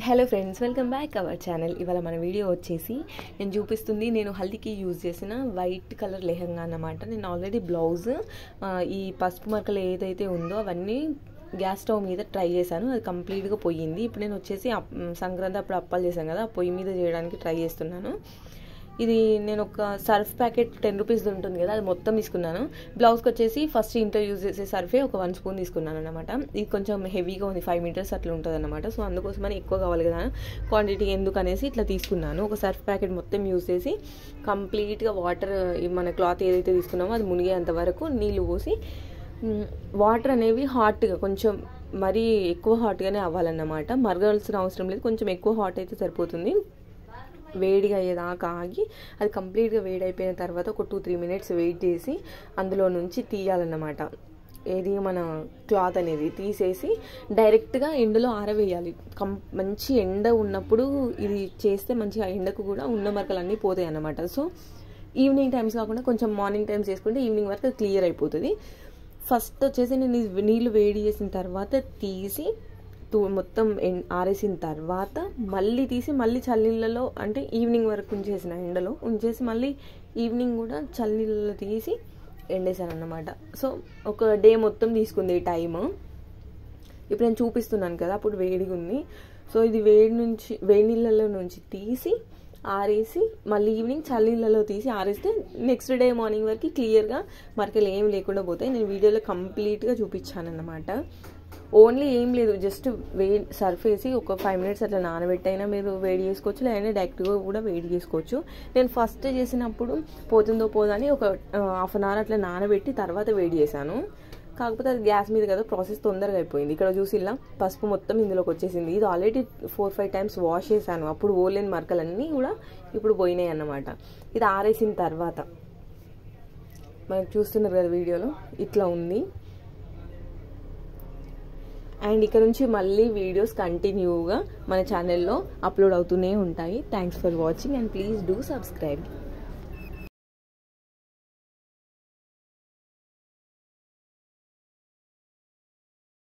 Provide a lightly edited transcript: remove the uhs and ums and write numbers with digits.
Hello friends, welcome back our channel. ఇవాళ మన video వచ్చేసి నేను చూపిస్తుంది నేను హల్దీకి యూజ్ చేసిన వైట్ కలర్ లెహంగా అన్నమాట. నేను ఆల్రెడీ బ్లౌజ్ ఈ పసుపు మరకలు ఏదైతే ఉందో అవన్నీ గ్యాస్ స్టవ్ మీద ట్రై చేశాను. అది కంప్లీట్గా పోయింది. ఇప్పుడు నేను వచ్చేసి సంక్రాంతి అప్పుడు అప్పాలు చేశాను కదా, పొయ్యి మీద చేయడానికి ట్రై చేస్తున్నాను. ఇది నేను ఒక సర్ఫ్ ప్యాకెట్ 10 రూపీస్ ఉంటుంది కదా, అది మొత్తం తీసుకున్నాను. బ్లౌజ్కి వచ్చేసి ఫస్ట్ ఇంట్లో యూజ్ చేసే సర్ఫే ఒక 1 స్పూన్ తీసుకున్నాను అనమాట. ఇది కొంచెం హెవీగా ఉంది, 5 మీటర్స్ అట్లా ఉంటుంది అనమాట. సో అందుకోసమని ఎక్కువ కావాలి కదా, క్వాంటిటీ ఎందుకు అనేసి ఇట్లా తీసుకున్నాను. ఒక సర్ఫ్ ప్యాకెట్ మొత్తం యూజ్ చేసి కంప్లీట్గా వాటర్, మన క్లాత్ ఏదైతే తీసుకున్నామో అది మునిగేంత వరకు నీళ్ళు పోసి, వాటర్ అనేవి హాట్గా, కొంచెం మరీ ఎక్కువ హాట్గానే అవ్వాలన్నమాట. మరగాల్సిన అవసరం లేదు, కొంచెం ఎక్కువ హాట్ అయితే సరిపోతుంది. వేడిగా అయ్యేదాకా ఆగి అది కంప్లీట్గా వేడి అయిపోయిన తర్వాత ఒక 2-3 మినిట్స్ వెయిట్ చేసి అందులో నుంచి తీయాలన్నమాట. ఏది మన క్లాత్ అనేది తీసేసి డైరెక్ట్గా ఎండలో ఆరవేయాలి. మంచి ఎండ ఉన్నప్పుడు ఇది చేస్తే మంచిగా ఎండకు కూడా ఉన్న మరకలన్నీ పోతాయి అన్నమాట. సో ఈవినింగ్ టైమ్స్ కాకుండా కొంచెం మార్నింగ్ టైమ్స్ చేసుకుంటే ఈవినింగ్ వరకు క్లియర్ అయిపోతుంది. ఫస్ట్ వచ్చేసి నేను నీళ్ళు వేడి చేసిన తర్వాత తీసి మొత్తం ఆరేసిన తర్వాత మళ్ళీ తీసి మళ్ళీ చల్లనీళ్ళలో, అంటే ఈవినింగ్ వరకు ఉంచేసిన ఎండలో ఉంచేసి మళ్ళీ ఈవినింగ్ కూడా చల్లనీళ్ళలో తీసి ఎండేసాను అన్నమాట. సో ఒక డే మొత్తం తీసుకుంది ఈ టైము. ఇప్పుడు నేను చూపిస్తున్నాను కదా, అప్పుడు వేడిగా ఉంది. సో ఇది వేడి నీళ్ళలో నుంచి తీసి ఆరేసి మళ్ళీ ఈవినింగ్ చల్లనీళ్ళలో తీసి ఆరేస్తే నెక్స్ట్ డే మార్నింగ్ వరకు క్లియర్గా మరకలు ఏం లేకుండా పోతాయి. నేను వీడియోలో కంప్లీట్గా చూపించాను అన్నమాట. ఓన్లీ ఏం లేదు, జస్ట్ సర్ఫ్ వేసి ఒక 5 మినిట్స్ అట్లా నానబెట్టైనా మీరు వేడి చేసుకోవచ్చు, లేదంటే డైరెక్ట్గా కూడా వేడి చేసుకోవచ్చు. నేను ఫస్ట్ చేసినప్పుడు పోతుందో పోదని ఒక హాఫ్ అన్ అవర్ అట్లా నానబెట్టి తర్వాత వేడి చేశాను. కాకపోతే అది గ్యాస్ మీద కదా, ప్రాసెస్ తొందరగా అయిపోయింది. ఇక్కడ చూసి ఇలా పసుపు మొత్తం ఇందులోకి వచ్చేసింది. ఇది ఆల్రెడీ 4-5 టైమ్స్ వాష్ చేశాను. అప్పుడు ఓలేని మరకలన్నీ కూడా ఇప్పుడు పోయినాయి అన్నమాట. ఇది ఆరేసిన తర్వాత మనకు చూస్తున్నారు కదా వీడియోలో, ఇట్లా ఉంది. అండ్ ఇక్కడ నుంచి మళ్ళీ వీడియోస్ కంటిన్యూగా మన ఛానల్లో అప్లోడ్ అవుతూనే ఉంటాయి. Thanks for watching and please do subscribe.